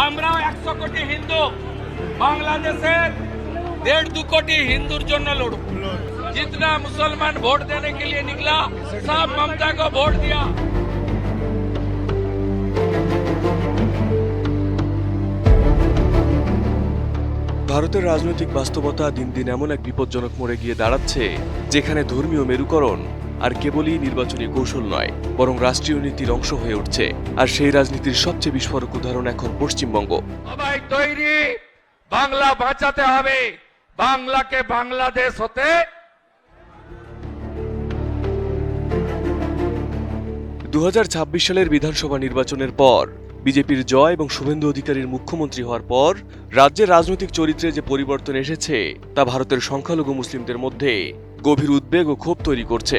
আমরাও 100 কোটি হিন্দু बांग्लादेशेर 1.5-2 कोटी हिंदुर जन्य लड़ू। जितना मुसलमान वोट देने के लिए निकला सब ममता को वोट दिया। ভারতের রাজনৈতিক বাস্তবতা দিন দিন এমন এক বিপজ্জনক মোড়ে গিয়ে দাঁড়াচ্ছে যেখানে ধর্মীয় মেরুকরণ আর কেবলই নির্বাচনী কৌশল নয় বরং রাষ্ট্রীয় নীতির অংশ হয়ে উঠছে। আর সেই রাজনীতির সবচেয়ে বিস্ফোরক উদাহরণ এখন পশ্চিমবঙ্গ। সবাই তৈরি, বাংলা বাঁচাতে হবে, বাংলাকে বাংলাদেশ হতে। 2026 সালের বিধানসভা নির্বাচনের পর বিজেপির জয় এবং শুভেন্দু অধিকারীর মুখ্যমন্ত্রী হওয়ার পর রাজ্যের রাজনৈতিক চরিত্রে যে পরিবর্তন এসেছে তা ভারতের সংখ্যালঘু মুসলিমদের মধ্যে গভীর উদ্বেগ ও ক্ষোভ তৈরি করছে।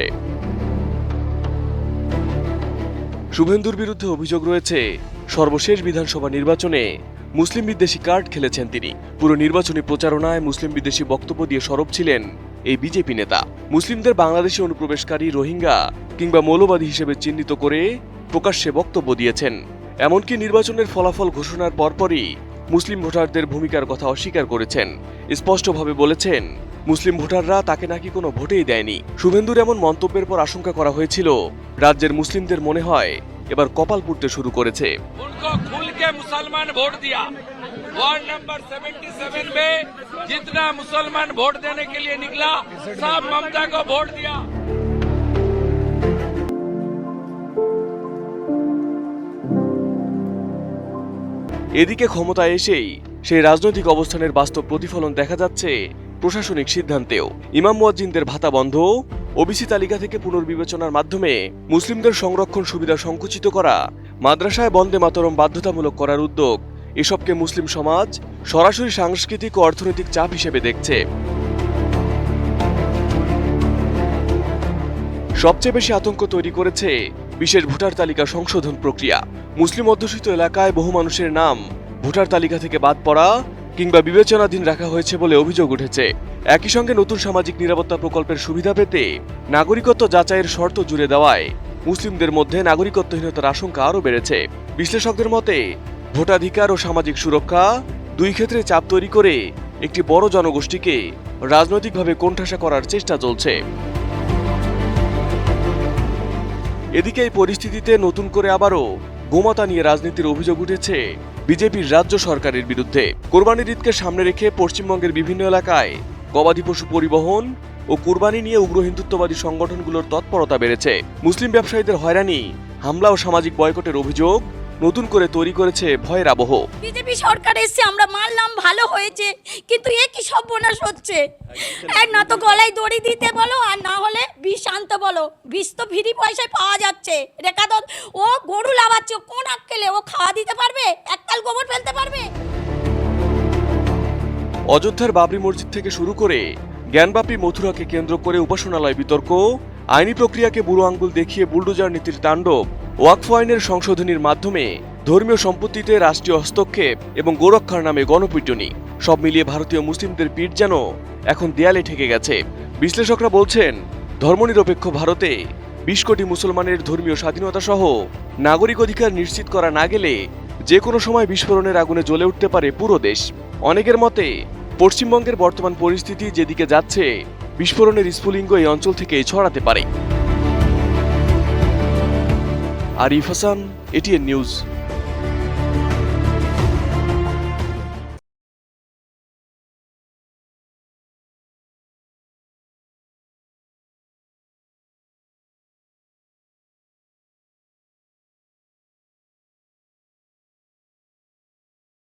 শুভেন্দুর বিরুদ্ধে অভিযোগ রয়েছে সর্বশেষ বিধানসভা নির্বাচনে মুসলিম বিদ্বেষী কার্ড খেলেছেন তিনি। পুরো নির্বাচনী প্রচারণায় মুসলিম বিদ্বেষী বক্তব্য দিয়ে সরব ছিলেন এই বিজেপি নেতা। মুসলিমদের বাংলাদেশে অনুপ্রবেশকারী, রোহিঙ্গা কিংবা মৌলবাদী হিসেবে চিহ্নিত করে প্রকাশ্যে বক্তব্য দিয়েছেন। এমনকি নির্বাচনের ফলাফল ঘোষণার পরপরই মুসলিম ভোটারদের ভূমিকার কথা অস্বীকার করেছেন। স্পষ্টভাবে বলেছেন মুসলিম ভোটাররা তাকে নাকি কোনো ভোটেই দেয়নি। শুভেন্দুর এমন মন্তব্যের পর আশঙ্কা করা হয়েছিল রাজ্যের মুসলিমদের মনে হয় এবার কপাল পুড়তে শুরু করেছে। उनको खुल के मुसलमान वोट दिया। वार्ड नंबर 77 में जितना मुसलमान वोट देने के लिए निकला सब ममता को वोट दिया। এদিকে ক্ষমতায় এসেই সেই রাজনৈতিক অবস্থানের বাস্তব প্রতিফলন দেখা যাচ্ছে প্রশাসনিক সিদ্ধান্তেও। ইমাম মুয়াজ্জিনদের ভাতা বন্ধ, ওবিসি তালিকা থেকে পুনর্বিবেচনার মাধ্যমে মুসলিমদের সংরক্ষণ সুবিধা সংকুচিত করা, মাদ্রাসায় বন্দে মাতরম বাধ্যতামূলক করার উদ্যোগ, এসবকে মুসলিম সমাজ সরাসরি সাংস্কৃতিক ও অর্থনৈতিক চাপ হিসেবে দেখছে। সবচেয়ে বেশি আতঙ্ক তৈরি করেছে বিশেষ ভোটার তালিকা সংশোধন প্রক্রিয়া। মুসলিম অধ্যুষিত এলাকায় বহু মানুষের নাম ভোটার তালিকা থেকে বাদ পড়া কিংবা বিবেচনাধীন রাখা হয়েছে বলে অভিযোগ উঠেছে। একই সঙ্গে নতুন সামাজিক নিরাপত্তা প্রকল্পের সুবিধা পেতে নাগরিকত্ব যাচাইয়ের শর্ত জুড়ে দেওয়ায় মুসলিমদের মধ্যে নাগরিকত্বহীনতার আশঙ্কা আরও বেড়েছে। বিশ্লেষকদের মতে ভোটাধিকার ও সামাজিক সুরক্ষা দুই ক্ষেত্রে চাপ তৈরি করে একটি বড় জনগোষ্ঠীকে রাজনৈতিকভাবে কোণঠাসা করার চেষ্টা চলছে। এদিকে এই পরিস্থিতিতে নতুন করে আবারও গোমাতা নিয়ে রাজনীতির অভিযোগ উঠেছে বিজেপির রাজ্য সরকারের বিরুদ্ধে। কোরবানির ঈদকে সামনে রেখে পশ্চিমবঙ্গের বিভিন্ন এলাকায় গবাদি পশু পরিবহন ও কোরবানি নিয়ে উগ্র হিন্দুত্ববাদী সংগঠনগুলোর তৎপরতা বেড়েছে। মুসলিম ব্যবসায়ীদের হয়রানি, হামলা ও সামাজিক বয়কটের অভিযোগ নতুন করে তৈরি করেছে ভয়ের আবহ। বিজেপি সরকার এসে আমরা মানলাম, ভালো হয়েছে, কিন্তু এ কি সর্বনাশ হচ্ছে। এক না তো গলায় দড়ি দিতে বলো, আর না হলে বিষ আনতে বলো। বিষ তো ফ্রি পয়সায় পাওয়া যাচ্ছে। রেখা তো ও গরু লাভাচ্ছে, কোন আক্কেলে ও খাওয়া দিতে পারবে? এককাল গোবর ফেলতে পারবে? অযোধ্যার বাবরি মসজিদ থেকে শুরু করে জ্ঞানবাপী মথুরাকে কেন্দ্র করে উপাসনালয় বিতর্ক, আইনি প্রক্রিয়াকে বুড়ো আঙ্গুল দেখিয়ে বুলডোজার নীতির তাণ্ডব, ওয়াকফ আইনের সংশোধনীর মাধ্যমে ধর্মীয় সম্পত্তিতে রাষ্ট্রীয় হস্তক্ষেপ এবং গোরক্ষার নামে গণপিটুনি, সব মিলিয়ে ভারতীয় মুসলিমদের পিঠ যেন এখন দেয়ালে ঠেকে গেছে। বিশ্লেষকরা বলছেন ধর্মনিরপেক্ষ ভারতে 20 কোটি মুসলমানের ধর্মীয় স্বাধীনতা সহ নাগরিক অধিকার নিশ্চিত করা না গেলে যে কোনো সময় বিস্ফোরণের আগুনে জ্বলে উঠতে পারে পুরো দেশ। অনেকের মতে পশ্চিমবঙ্গের বর্তমান পরিস্থিতি যেদিকে যাচ্ছে বিস্ফোরণের স্ফুলিঙ্গ এই অঞ্চল থেকেই ছড়াতে পারে। Arif Hasan, ATN news.